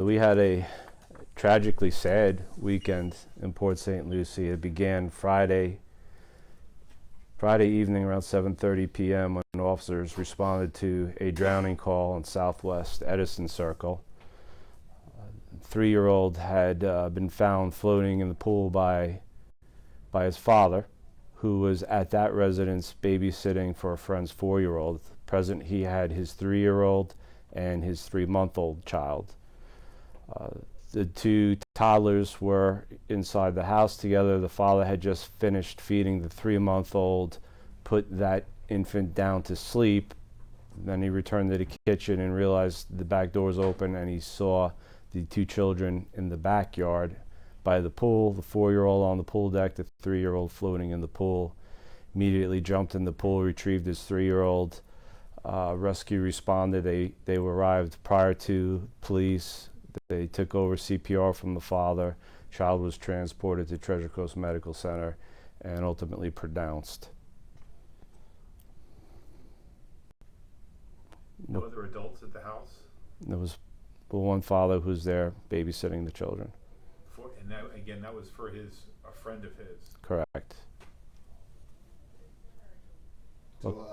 we had a tragically sad weekend in Port St. Lucie. It began Friday evening around 7:30 p.m. when officers responded to a drowning call on Southwest Edison Circle. A 3-year-old had been found floating in the pool by his father, who was at that residence babysitting for a friend's 4-year-old. Present, he had his 3-year-old and his 3-month-old child. The two toddlers were inside the house together. The father had just finished feeding the 3-month-old, put that infant down to sleep. Then he returned to the kitchen and realized the back door was open, and he saw the two children in the backyard by the pool, the 4-year-old on the pool deck, the 3-year-old floating in the pool. Immediately jumped in the pool, retrieved his 3-year-old. Rescue responded. They arrived prior to police. They took over CPR from the father. Child was transported to Treasure Coast Medical Center and ultimately pronounced. No other adults at the house? There was one father who was there babysitting the children. And that, again, that was for a friend of his? Correct. So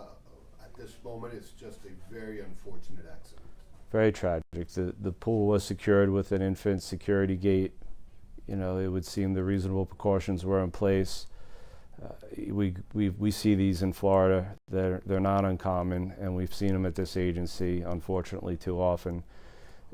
at this moment, it's just a very unfortunate accident. Very tragic. The pool was secured with an infant security gate. You know, it would seem the reasonable precautions were in place. We see these in Florida. They're not uncommon, and we've seen them at this agency, unfortunately, too often.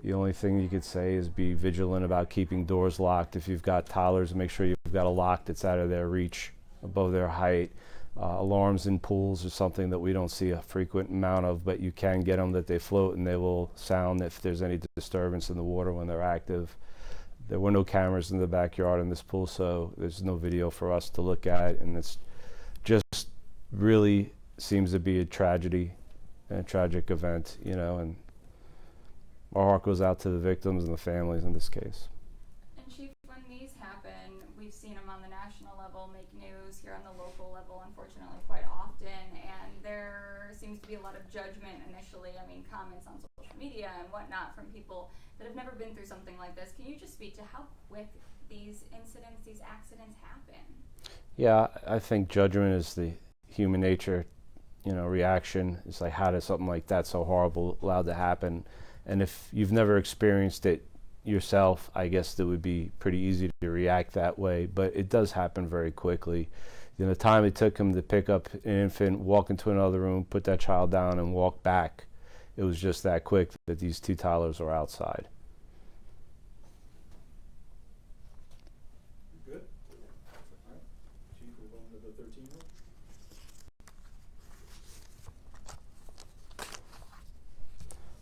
The only thing you could say is be vigilant about keeping doors locked. If you've got toddlers, make sure you've got a lock that's out of their reach, above their height. Alarms in pools are something that we don't see a frequent amount of, but you can get them that they float and they will sound if there's any disturbance in the water when they're active. There were no cameras in the backyard in this pool, so there's no video for us to look at, and it's just really seems to be a tragedy and a tragic event, you know, and our heart goes out to the victims and the families in this case. And Chief, when these happen, we've seen them on the national level make news, here on the local level, unfortunately, quite often, and there seems to be a lot of judgment initially. I mean, comments on social media and whatnot from people that have never been through something like this. Can you just speak to how quick these incidents, these accidents happen? Yeah, I think judgment is the human nature, you know, reaction. It's like, how does something like that so horrible allowed to happen? And if you've never experienced it yourself, I guess it would be pretty easy to react that way, but it does happen very quickly. You know, the time it took him to pick up an infant, walk into another room, put that child down, and walk back, it was just that quick that these two toddlers were outside. Good? All right. Chief, we'll go on to the 13-year-old.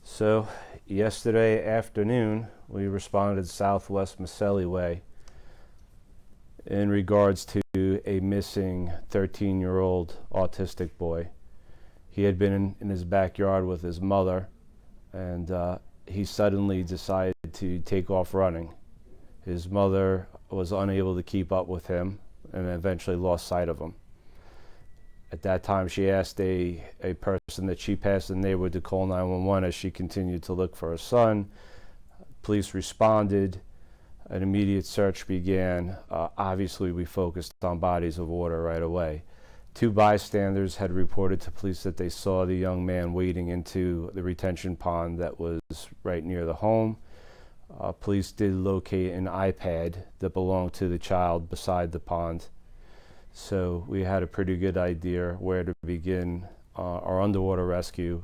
So yesterday afternoon, we responded Southwest Maselli Way in regards to a missing 13-year-old autistic boy. He had been in his backyard with his mother, and he suddenly decided to take off running. His mother was unable to keep up with him and eventually lost sight of him. At that time, she asked a person that she passed in the neighborhood to call 911 as she continued to look for her son. Police responded. An immediate search began. Obviously, we focused on bodies of water right away. 2 bystanders had reported to police that they saw the young man wading into the retention pond that was right near the home. Police did locate an iPad that belonged to the child beside the pond. So we had a pretty good idea where to begin our underwater rescue.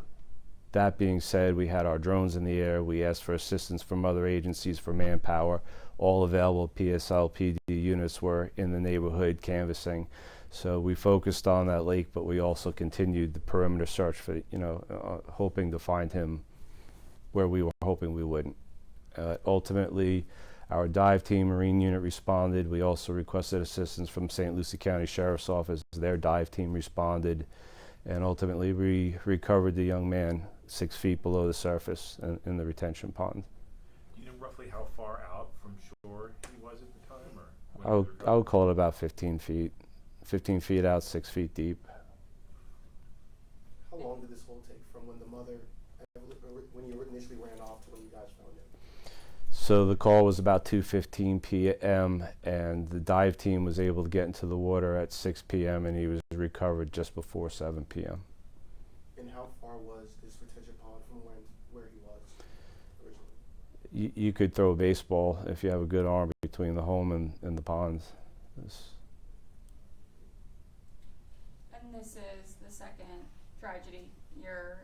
That being said, we had our drones in the air. We asked for assistance from other agencies for manpower. All available PSL PD units were in the neighborhood canvassing. So we focused on that lake, but we also continued the perimeter search for, hoping to find him where we were hoping we wouldn't. Ultimately, our dive team Marine unit responded. We also requested assistance from St. Lucie County Sheriff's Office. Their dive team responded, and ultimately we recovered the young man 6 feet below the surface in the retention pond. Do you know roughly how far out from shore he was at the time? Or I would call it about 15 feet. 15 feet out, 6 feet deep. How long did this whole take from when the mother, when you initially ran off to when you guys found him? So the call was about 2:15 p.m. and the dive team was able to get into the water at 6 p.m. and he was recovered just before 7 p.m. And how far was this retention pond from where he was originally? You could throw a baseball if you have a good arm between the home and the ponds. And this is the second tragedy your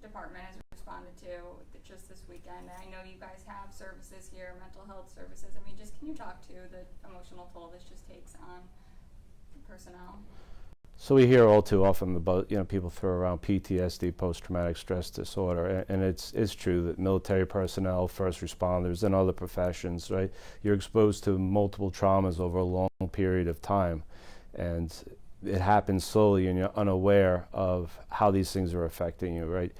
department has responded to just this weekend. I know you guys have services here, mental health services. I mean, just can you talk to the emotional toll this just takes on personnel? So we hear all too often about, people throw around PTSD, post-traumatic stress disorder, and it's true that military personnel, first responders, and other professions, right, you're exposed to multiple traumas over a long period of time, and it happens slowly and you're unaware of how these things are affecting you, right?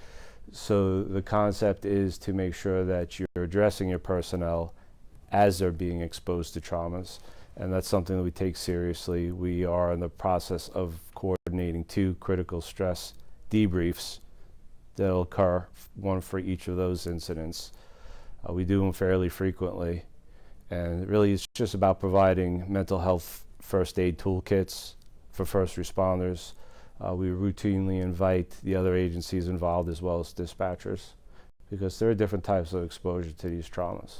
So the concept is to make sure that you're addressing your personnel as they're being exposed to traumas. And that's something that we take seriously. We are in the process of coordinating 2 critical stress debriefs that'll occur, one for each of those incidents. We do them fairly frequently. And really it's just about providing mental health first aid toolkits for first responders. We routinely invite the other agencies involved as well as dispatchers because there are different types of exposure to these traumas.